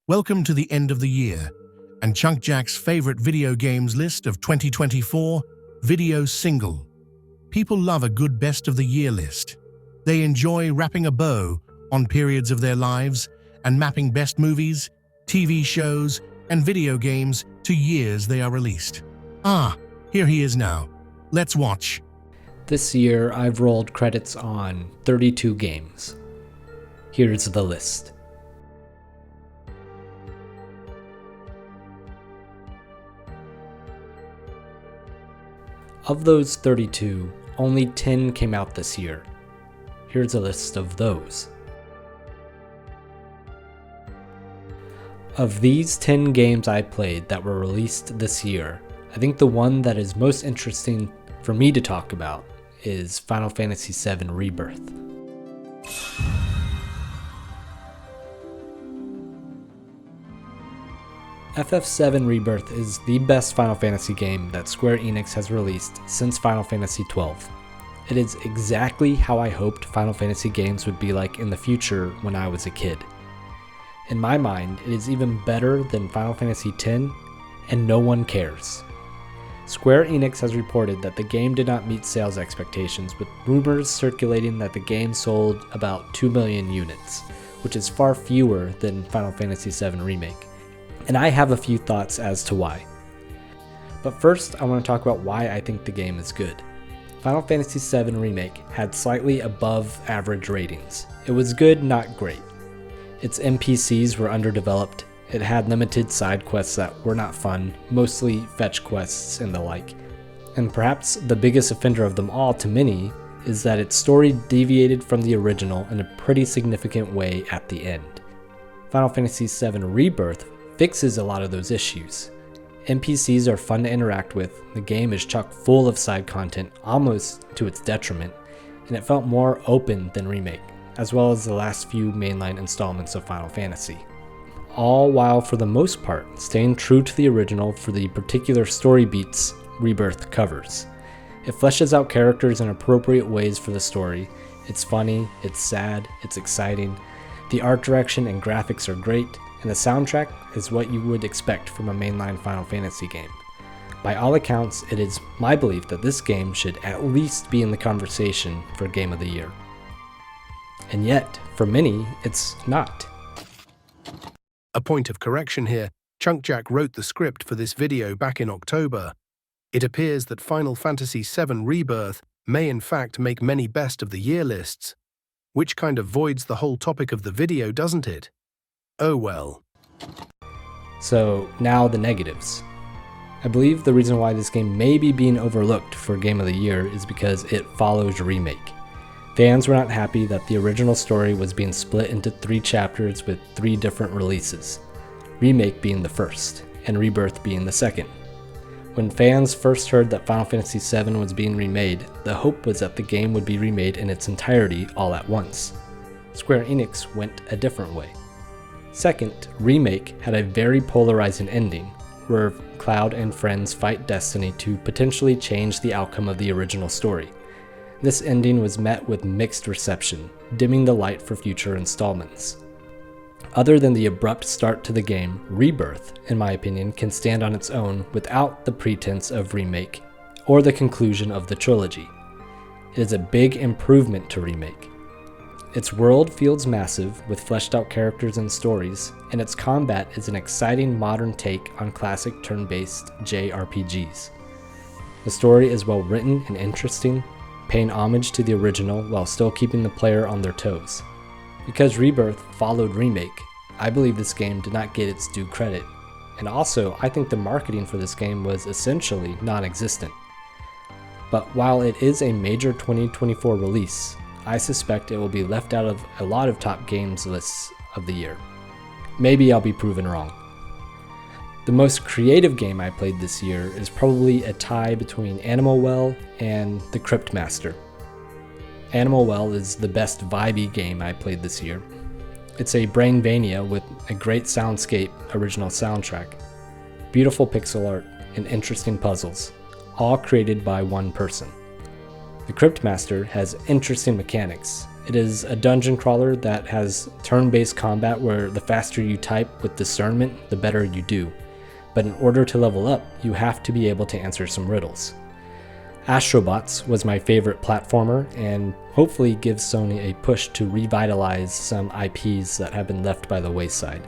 Welcome to the end of the year, and Chunk Jack's favorite video games list of 2024 video single. People love a good best of the year list. They enjoy wrapping a bow on periods of their lives and mapping best movies, TV shows, and video games to years they are released. Here he is now. Let's watch. This year, I've rolled credits on 32 games. Here's the list. Of those 32, only 10 came out this year. Here's a list of those. Of these 10 games I played that were released this year, I think the one that is most interesting for me to talk about is Final Fantasy VII Rebirth. FF7 Rebirth is the best Final Fantasy game that Square Enix has released since Final Fantasy XII. It is exactly how I hoped Final Fantasy games would be like in the future when I was a kid. In my mind, it is even better than Final Fantasy X, and no one cares. Square Enix has reported that the game did not meet sales expectations, with rumors circulating that the game sold about 2 million units, which is far fewer than Final Fantasy VII Remake. And I have a few thoughts as to why. But first, I want to talk about why I think the game is good. Final Fantasy VII Remake had slightly above average ratings. It was good, not great. Its NPCs were underdeveloped. It had limited side quests that were not fun, mostly fetch quests and the like. And perhaps the biggest offender of them all to many is that its story deviated from the original in a pretty significant way at the end. Final Fantasy VII Rebirth fixes a lot of those issues. NPCs are fun to interact with, the game is chock full of side content, almost to its detriment, and it felt more open than Remake, as well as the last few mainline installments of Final Fantasy. All while, for the most part, staying true to the original for the particular story beats Rebirth covers. It fleshes out characters in appropriate ways for the story. It's funny, it's sad, it's exciting. The art direction and graphics are great, and the soundtrack is what you would expect from a mainline Final Fantasy game. By all accounts, it is my belief that this game should at least be in the conversation for Game of the Year. And yet, for many, it's not. A point of correction here, Chunk Jack wrote the script for this video back in October. It appears that Final Fantasy VII Rebirth may in fact make many best of the year lists, which kind of voids the whole topic of the video, doesn't it? Oh well. So now the negatives. I believe the reason why this game may be being overlooked for Game of the Year is because it follows Remake. Fans were not happy that the original story was being split into 3 chapters with 3 different releases, Remake being the first, and Rebirth being the second. When fans first heard that Final Fantasy VII was being remade, the hope was that the game would be remade in its entirety all at once. Square Enix went a different way. Second, Remake had a very polarizing ending, where Cloud and friends fight Destiny to potentially change the outcome of the original story. This ending was met with mixed reception, dimming the light for future installments. Other than the abrupt start to the game, Rebirth, in my opinion, can stand on its own without the pretense of Remake or the conclusion of the trilogy. It is a big improvement to Remake. Its world feels massive, with fleshed out characters and stories, and its combat is an exciting modern take on classic turn-based JRPGs. The story is well written and interesting, paying homage to the original while still keeping the player on their toes. Because Rebirth followed Remake, I believe this game did not get its due credit, and also I think the marketing for this game was essentially non-existent. But while it is a major 2024 release, I suspect it will be left out of a lot of top games lists of the year. Maybe I'll be proven wrong. The most creative game I played this year is probably a tie between Animal Well and The Crypt Master. Animal Well is the best vibey game I played this year. It's a Brainvania with a great soundscape original soundtrack, beautiful pixel art, and interesting puzzles, all created by one person. The Crypt Master has interesting mechanics, It is a dungeon crawler that has turn-based combat where the faster you type with discernment, the better you do. But in order to level up, you have to be able to answer some riddles. Astrobots was my favorite platformer and hopefully gives Sony a push to revitalize some IPs that have been left by the wayside.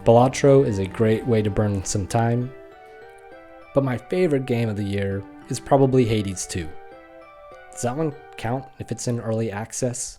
Balatro is a great way to burn some time, but my favorite game of the year is probably Hades 2. Does that one count if it's in early access?